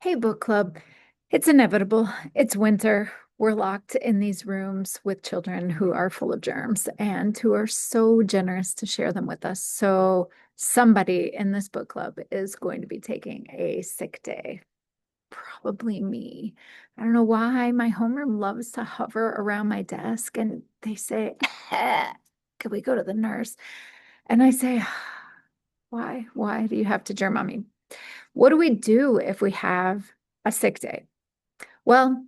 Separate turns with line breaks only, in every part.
Hey, book club. It's inevitable. It's winter. We're locked in these rooms with children who are full of germs and who are so generous to share them with us. So, somebody in this book club is going to be taking a sick day. Probably me. I don't know why my homeroom loves to hover around my desk and they say, "Can we go to the nurse?" And I say, "Why? Why do you have to germ on me?" What do we do if we have a sick day? Well,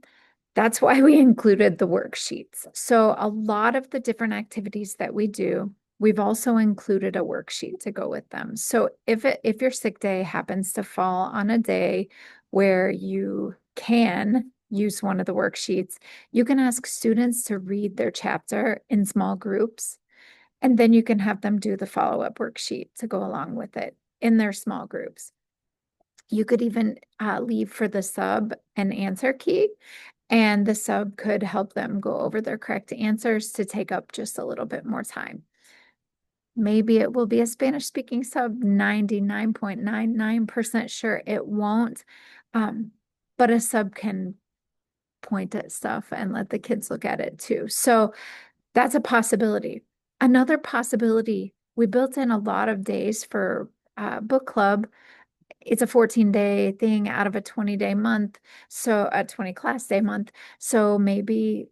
that's why we included the worksheets. So a lot of the different activities that we do, we've also included a worksheet to go with them. So if your sick day happens to fall on a day where you can use one of the worksheets, you can ask students to read their chapter in small groups, and then you can have them do the follow-up worksheet to go along with it in their small groups. You could even leave for the sub an answer key, and the sub could help them go over their correct answers to take up just a little bit more time. Maybe it will be a Spanish speaking sub, 99.99% sure it won't. Um, but a sub can point at stuff and let the kids look at it too. So that's a possibility. Another possibility, we built in a lot of days for book club. It's a 14-day thing out of a 20-day month, so a 20 class day month. So maybe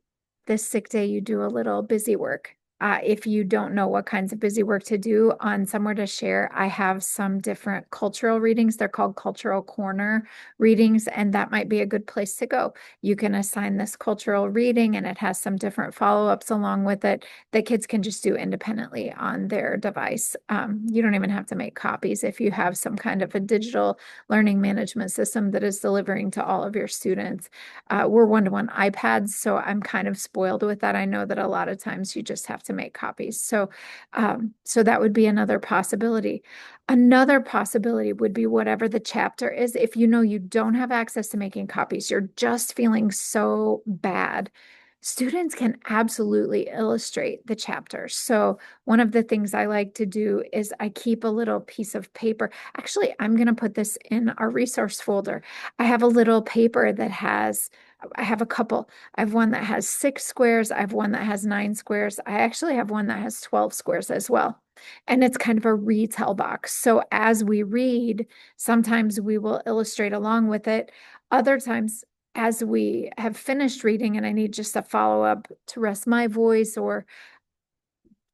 this sick day you do a little busy work. If you don't know what kinds of busy work to do on Somewhere to Share, I have some different cultural readings. They're called Cultural Corner readings, and that might be a good place to go. You can assign this cultural reading, and it has some different follow-ups along with it that kids can just do independently on their device. You don't even have to make copies if you have some kind of a digital learning management system that is delivering to all of your students. We're one-to-one iPads, so I'm kind of spoiled with that. I know that a lot of times you just have to make copies. So that would be another possibility. Another possibility would be whatever the chapter is. If you know you don't have access to making copies, you're just feeling so bad, students can absolutely illustrate the chapter. So one of the things I like to do is I keep a little piece of paper. Actually, I'm going to put this in our resource folder. I have a little paper that I have a couple. I have one that has 6 squares. I have one that has 9 squares. I actually have one that has 12 squares as well. And it's kind of a retell box. So as we read, sometimes we will illustrate along with it. Other times, as we have finished reading and I need just a follow up to rest my voice, or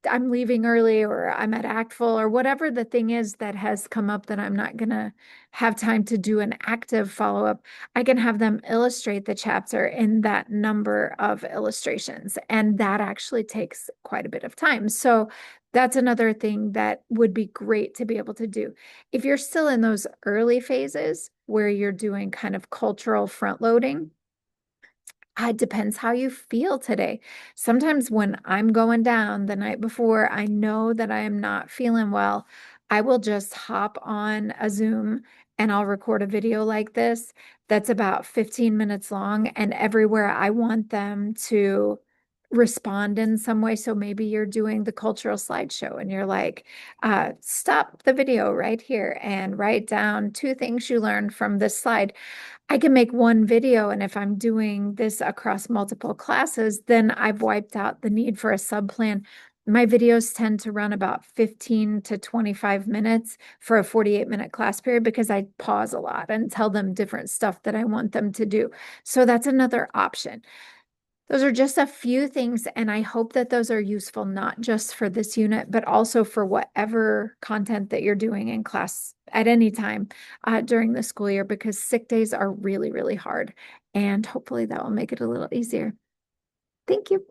I'm leaving early, or I'm at act full, or whatever the thing is that has come up that I'm not going to have time to do an active follow up, I can have them illustrate the chapter in that number of illustrations. And that actually takes quite a bit of time. So that's another thing that would be great to be able to do. If you're still in those early phases where you're doing kind of cultural front loading, it depends how you feel today. Sometimes when I'm going down the night before, I know that I am not feeling well. I will just hop on a Zoom and I'll record a video like this that's about 15 minutes long, and everywhere I want them to respond in some way. So maybe you're doing the cultural slideshow and you're like, stop the video right here and write down 2 things you learned from this slide. I can make one video, and if I'm doing this across multiple classes, then I've wiped out the need for a sub plan. My videos tend to run about 15 to 25 minutes for a 48-minute class period because I pause a lot and tell them different stuff that I want them to do. So that's another option. Those are just a few things, and I hope that those are useful, not just for this unit, but also for whatever content that you're doing in class at any time during the school year, because sick days are really, really hard. And hopefully that will make it a little easier. Thank you.